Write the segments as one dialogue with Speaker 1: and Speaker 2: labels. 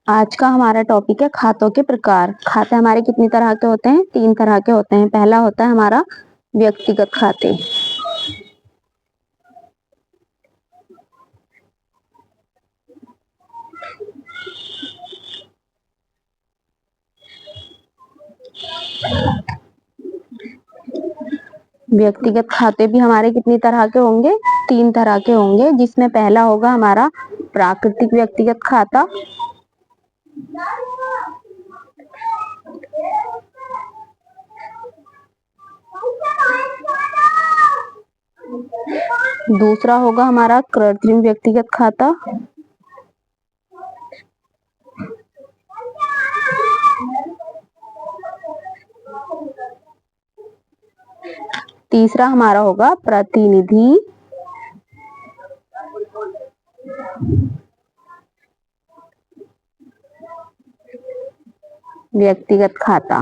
Speaker 1: आज का हमारा टॉपिक है खातों के प्रकार। खाते हमारे कितनी तरह के होते हैं? 3 तरह के होते हैं। पहला होता है हमारा व्यक्तिगत खाते। व्यक्तिगत खाते भी हमारे कितनी तरह के होंगे? 3 तरह के होंगे, जिसमें पहला होगा हमारा प्राकृतिक व्यक्तिगत खाता। दूसरा होगा हमारा कृत्रिम व्यक्तिगत खाता। तीसरा हमारा होगा प्रतिनिधि व्यक्तिगत खाता।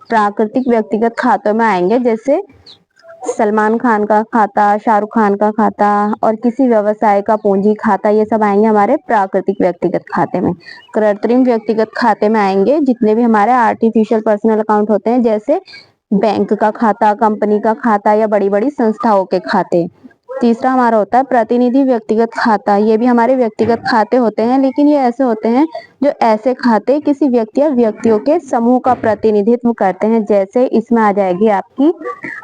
Speaker 1: प्राकृतिक व्यक्तिगत खातों में आएंगे जैसे सलमान खान का खाता, शाहरुख खान का खाता और किसी व्यवसाय का पूंजी खाता, ये सब आएंगे हमारे प्राकृतिक व्यक्तिगत खाते में। कृत्रिम व्यक्तिगत खाते में आएंगे जितने भी हमारे आर्टिफिशियल पर्सनल अकाउंट होते हैं, जैसे बैंक का खाता, कंपनी का खाता या बड़ी बड़ी संस्थाओं के खाते। तीसरा हमारा होता है प्रतिनिधि व्यक्तिगत खाता। ये भी हमारे व्यक्तिगत खाते होते हैं, लेकिन ये ऐसे होते हैं जो ऐसे खाते किसी व्यक्ति या व्यक्तियों के समूह का प्रतिनिधित्व करते हैं। जैसे इसमें आ जाएगी आपकी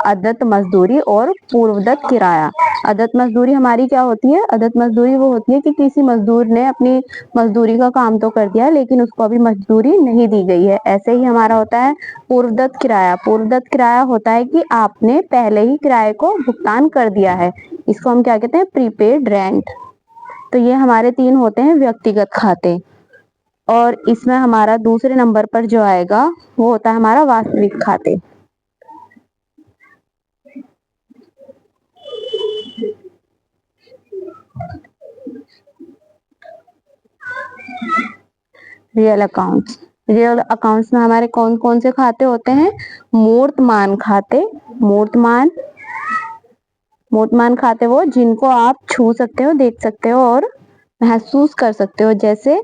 Speaker 1: अदत्त मजदूरी और पूर्वदत्त किराया। अदत्त मजदूरी हमारी क्या होती है? अदत्त मजदूरी वो होती है कि किसी मजदूर ने अपनी मजदूरी का काम तो कर दिया, लेकिन उसको अभी मजदूरी नहीं दी गई है। ऐसे ही हमारा होता है पूर्वदत्त किराया। पूर्वदत्त किराया होता है कि आपने पहले ही किराए को भुगतान कर दिया है, इसको हम क्या कहते हैं? Prepaid rent. तो ये हमारे 3 होते हैं व्यक्तिगत खाते। और इसमें हमारा दूसरे नंबर पर जो आएगा वो होता है हमारा वास्तविक खाते। Real accounts. रियल अकाउंट्स में हमारे कौन कौन से खाते होते हैं? मूर्तमान खाते। मूर्तमान खाते वो जिनको आप छू सकते हो, देख सकते हो और महसूस कर सकते हो। जैसे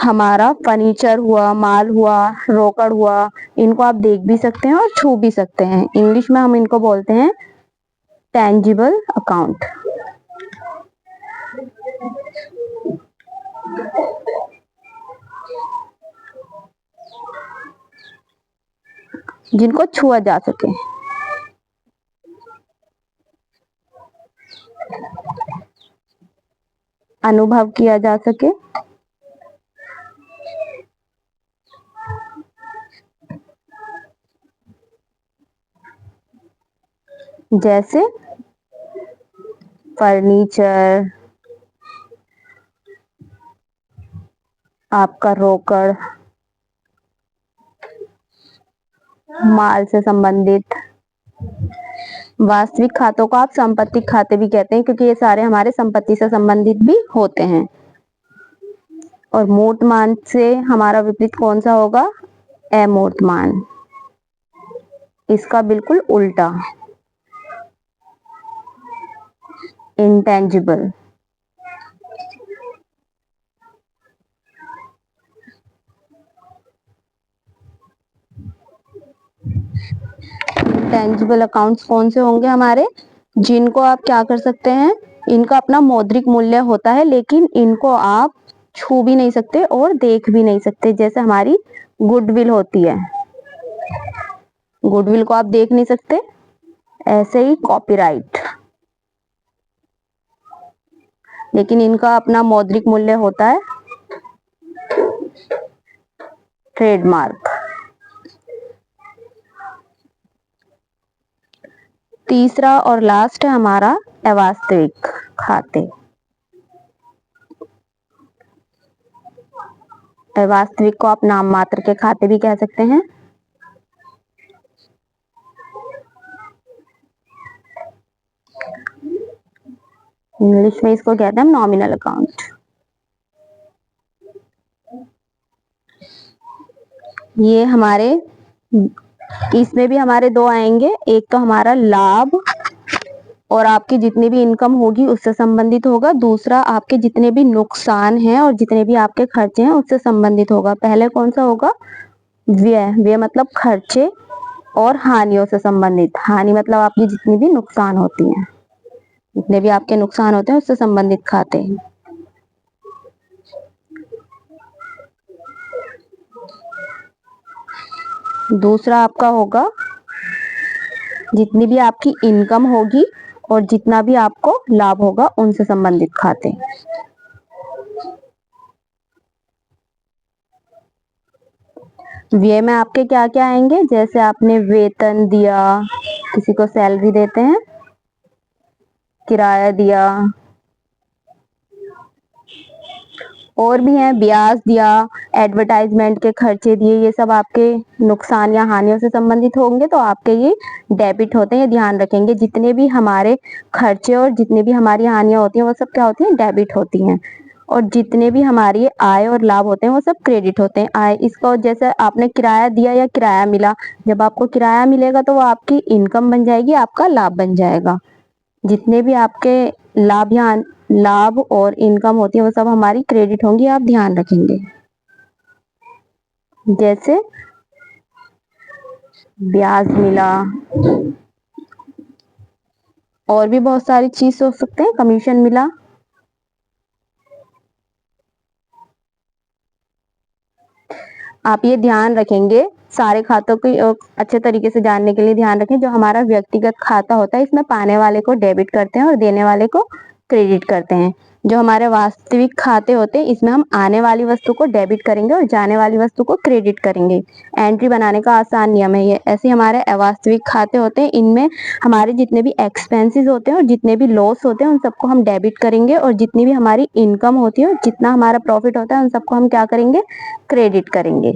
Speaker 1: हमारा फर्नीचर हुआ, माल हुआ, रोकड़ हुआ, इनको आप देख भी सकते हैं और छू भी सकते हैं। इंग्लिश में हम इनको बोलते हैं टेंजिबल अकाउंट। जिनको छुआ जा सके। अनुभव किया जा सके। जैसे फर्नीचर, आपका रोकड़, माल से संबंधित। वास्तविक खातों को आप संपत्ति खाते भी कहते हैं, क्योंकि ये सारे हमारे संपत्ति से संबंधित भी होते हैं। और मूर्तमान से हमारा विपरीत कौन सा होगा? अमूर्तमान। इसका बिल्कुल उल्टा, इंटेंजिबल। टेंजिबल अकाउंट्स कौन से होंगे हमारे? जिनको आप क्या कर सकते हैं? इनका अपना मौद्रिक मूल्य होता है, लेकिन इनको आप छू भी नहीं सकते और देख भी नहीं सकते। जैसे हमारी गुडविल होती है, गुडविल को आप देख नहीं सकते। ऐसे ही कॉपीराइट, लेकिन इनका अपना मौद्रिक मूल्य होता है। ट्रेडमार्क। तीसरा और लास्ट है हमारा अवास्तविक खाते। अवास्तविक को आप नाम मात्र के खाते भी कह सकते हैं। इंग्लिश में इसको कहते हैं नॉमिनल अकाउंट। ये हमारे, इसमें भी हमारे 2 आएंगे। एक तो हमारा लाभ और आपकी जितनी भी इनकम होगी उससे संबंधित होगा। दूसरा आपके जितने भी नुकसान हैं और जितने भी आपके खर्चे हैं उससे संबंधित होगा। पहले कौन सा होगा? व्यय। व्यय मतलब खर्चे और हानियों से संबंधित। हानि मतलब आपकी जितनी भी नुकसान होती हैं, जितने भी आपके नुकसान होते हैं उससे संबंधित खाते हैं। दूसरा आपका होगा जितनी भी आपकी इनकम होगी और जितना भी आपको लाभ होगा उनसे संबंधित खाते। व्यय में आपके क्या क्या आएंगे? जैसे आपने वेतन दिया, किसी को सैलरी देते हैं, किराया दिया, और भी हैं, ब्याज दिया, एडवर्टाइजमेंट के खर्चे दिए, ये सब आपके नुकसान या हानियों से संबंधित होंगे तो आपके ये डेबिट होते हैं। ये ध्यान रखेंगे, जितने भी हमारे खर्चे और जितनी भी हमारी हानियां होती हैं वो सब क्या होती हैं? डेबिट होती हैं। और जितने भी हमारी आय और लाभ होते हैं वो सब क्रेडिट होते हैं। आय, इसको जैसे आपने किराया दिया या किराया मिला, जब आपको किराया मिलेगा तो वो आपकी इनकम बन जाएगी, आपका लाभ बन जाएगा। जितने भी आपके लाभ और इनकम होती है वो सब हमारी क्रेडिट होंगी, आप ध्यान रखेंगे। जैसे ब्याज मिला, और भी बहुत सारी चीज हो सकते हैं, कमीशन मिला। आप ये ध्यान रखेंगे, सारे खातों को अच्छे तरीके से जानने के लिए ध्यान रखें। जो हमारा व्यक्तिगत खाता होता है इसमें पाने वाले को डेबिट करते हैं और देने वाले को क्रेडिट करते हैं। जो हमारे वास्तविक खाते होते हैं इसमें हम आने वाली वस्तु को डेबिट करेंगे और जाने वाली वस्तु को क्रेडिट करेंगे। एंट्री बनाने का आसान नियम है ये। ऐसे हमारे अवास्तविक खाते होते हैं, इनमें हमारे जितने भी एक्सपेंसेस होते हैं और जितने भी लॉस होते हैं उन सबको हम डेबिट करेंगे, और जितनी भी हमारी इनकम होती है और जितना हमारा प्रॉफिट होता है उन सबको हम क्या करेंगे? क्रेडिट करेंगे।